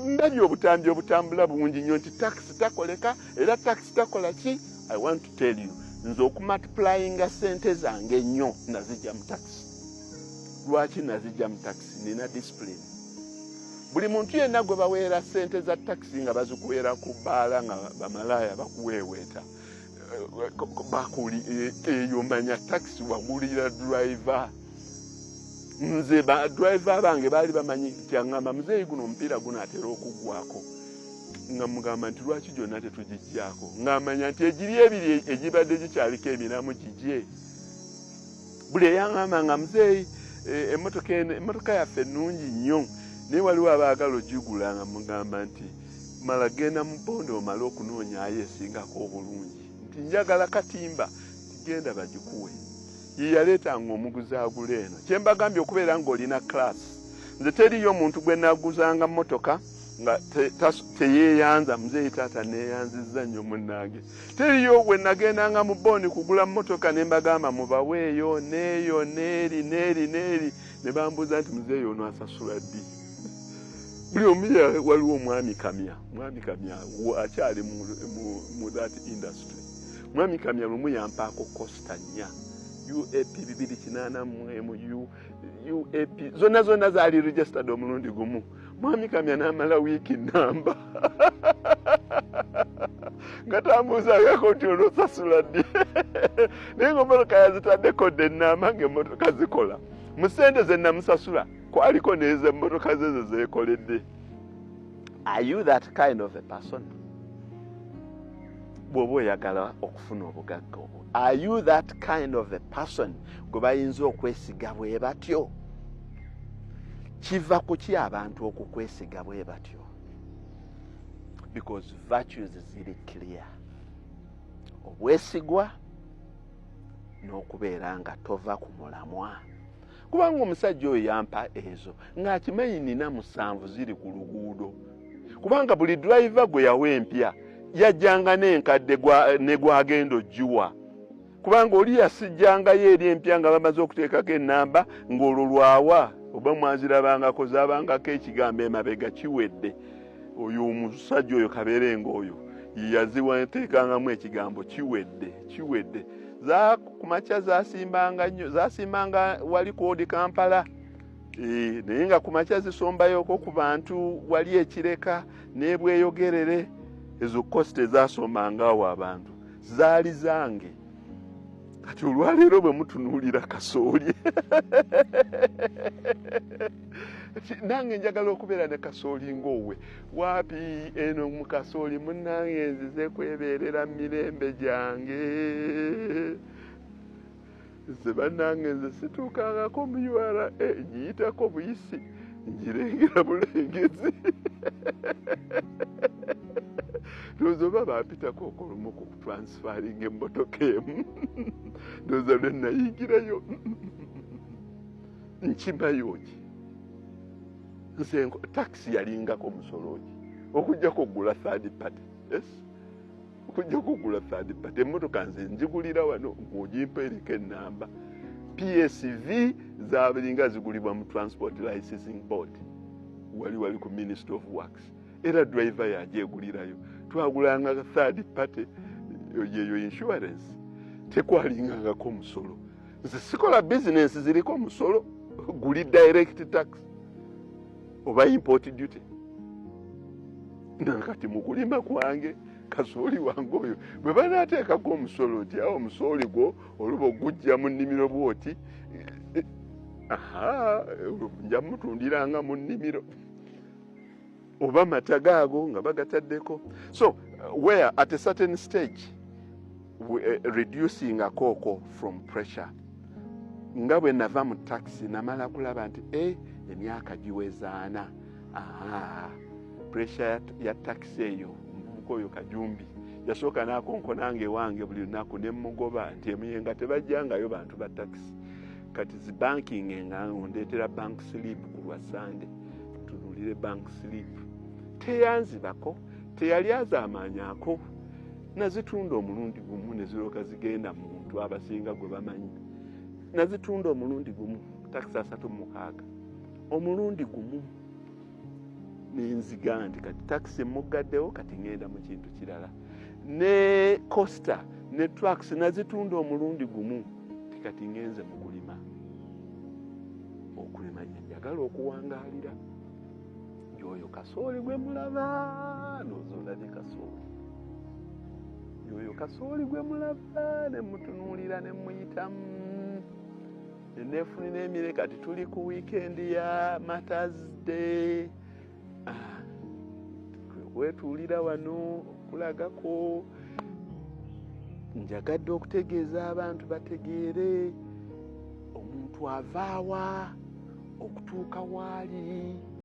ndabye obutambi obutambula bungi nnyo nti taxi takoleka era taxi takola ki. I want to tell you nze okumultiplyinga sente zange nnyo nazijja mu taxi. Lwaki nazijja mu taxi? Nina discipline. Buli muntu yenna gwe baweera sente za taxi nga bazikuweera ku bbaala nga bamalaya bakuweeweeta bakuli eyo manya taxi wagulira driver. Nze ba driver bange baali bamanyi kyangamba muzeeyi guno omupiira guno atera okugwako nga mugamba nti lwaki gyonna tetugijjaako ng'amanya nti egiri ebiri egibadde gikyaliko emiramu gijje. Buli eyangamba nga muzeeyi emmotoka yaffe ennungi nnyo naye waliwo abaagala ogigula nga mugamba nti mala genda mu bondi omale okunoonyayo esingako obulungi nti njagala katimba tigenda bagikuwe. Ye yaleetanga omuguzi agula eno. Kye mbagambye okubeera ng'olina class. Nze teriyo omuntu gwe naguzanga mmotoka nga teyeeyanza muzeeyi taata neeyanzizza nnyo munnange. Teriyo bwe nagendanga mu bondi kugula mmotoka ne mbagamba mubaweeyo neeyo neeri ne bambuuza nti muzeeyi ono asasula ddi. Buli omu waliwo omwami Kamya akyali mu that industry. Mwami Kamya lumu yampaako Costa 4 UAP 280 UAP zonna zaali registered omulundi gumu. Mwami Kamya n'amala wiiki namba nga tambuuzangako nti olwosasula ddi. Naye ng'emmotoka yazitaddeko dde ennamba ng'emmotoka zikola. Mu ssente ze namusasula kwaliko n'ezo emmotoka ze zeekoledde. Are you that kind of a person? Bw'oba oyagala okufuna obugagga obwo. Are you that kind of a person gwe bayinza okwesiga bwe batyo? Kiva ku ki abantu okukwesiga bwe batyo? Because virtues ziri clear. Obwesigwa n'okubeera nga tova ku mulamwa. Kubanga omusajja oyo yampa ezo ng'akimanyi nina 7 ziri ku luguudo. Kubanga buli driver gwe yawa empya yajjanga n'enkadde ne gwagenda ogiwa. Kubanga oli yasijjangayo eri empya nga bamaze okuteekako ennamba ng'olwo lwawa oba mwazirabangako zaabangako ekigambo emabega kiwedde. Oyo omusajja oyo kabeerenga oyo yaziwateekangamu ekigambo kiwedde. Ku makya zasimbanga wali koodi Kampala. Naye nga ku makya zisombayoko ku bantu wali ekireka n'ebweyogerere. Ezo koste zasomangawo abantu zaali zange. Kati olwaleero bwe mutunuulira kasooli nange njagala okubeera ne kasooli ng'owe. Waapi eno mu kasooli munnange nzize kwebeerera mirembe gyange. Nze bannange nze situukangako mu URA nyiyitako buyisi njirengera bulengezi. Ndowooza oba bampitako okulumu ku transferring emmotoka emu. Ndowooza lwe nayingirayo nkimayo ki. Nze taxi yalingako musolo ki okujjako okugula third party. Yes, okujjako okugula third party. Emmotoka nze njigulira wano ng'ogimpeereko ennamba. PSV zaabiringa zigulibwa mu Transport Licensing Board. Wali ku Ministry of Works. Era driver yagyegulirayo. Twagulanga third party yeyo insurance. Tekwalingangako musolo. Nze sikola business ziriko musolo. Guli direct tax oba import duty. Nakati mu kulima kwange kasooli wange oyo bwe banaateekako omusolo nti awo omusoli gwo oluba ogujja mu nnimiro bwoti nja mutundiranga mu nnimiro oba matagaago nga bagataddeko. So where at a certain stage reducing akooko from pressure. Nga bwe nava mu taxi namala kulaba nti emyaka giwezaana. Pressure ya taxi eyo omuvubuka oyo Kajumbi yasooka n'akonkonanga ewange buli lunaku ne mugoba nti emuyenga tebajjangayo bantu ba taxi. Kati zi banking nga ondeetera bank slip ku lwa Sunday tunulire bank slip. Teyanzibako, teyali azaamaanyako. Nazitunda omulundi gumu ne zirooka zigenda mu muntu abasinga gwe bamanyi. Nazitunda omulundi gumu taxi 36 omulundi gumu. nenziga nti kati taxi mugaddewo kati ngenda mu kintu kirala. Ne Costa ne trucks nazitunda omulundi gumu kati ngenze mu kulima. Okulima njagala okuwangaalira. Yoyo kasooli gwe mulaba nozola ne kasooli. Yoyo kasooli gwe mulaba ne mutunuulira ne muyitamu. Nefunira emire kati tuli ku weekend ya Mother's Day. Wetuulira wano okulagako. Njagadde okutegeeza abantu bategeere omuntu avaawa okutuuka waali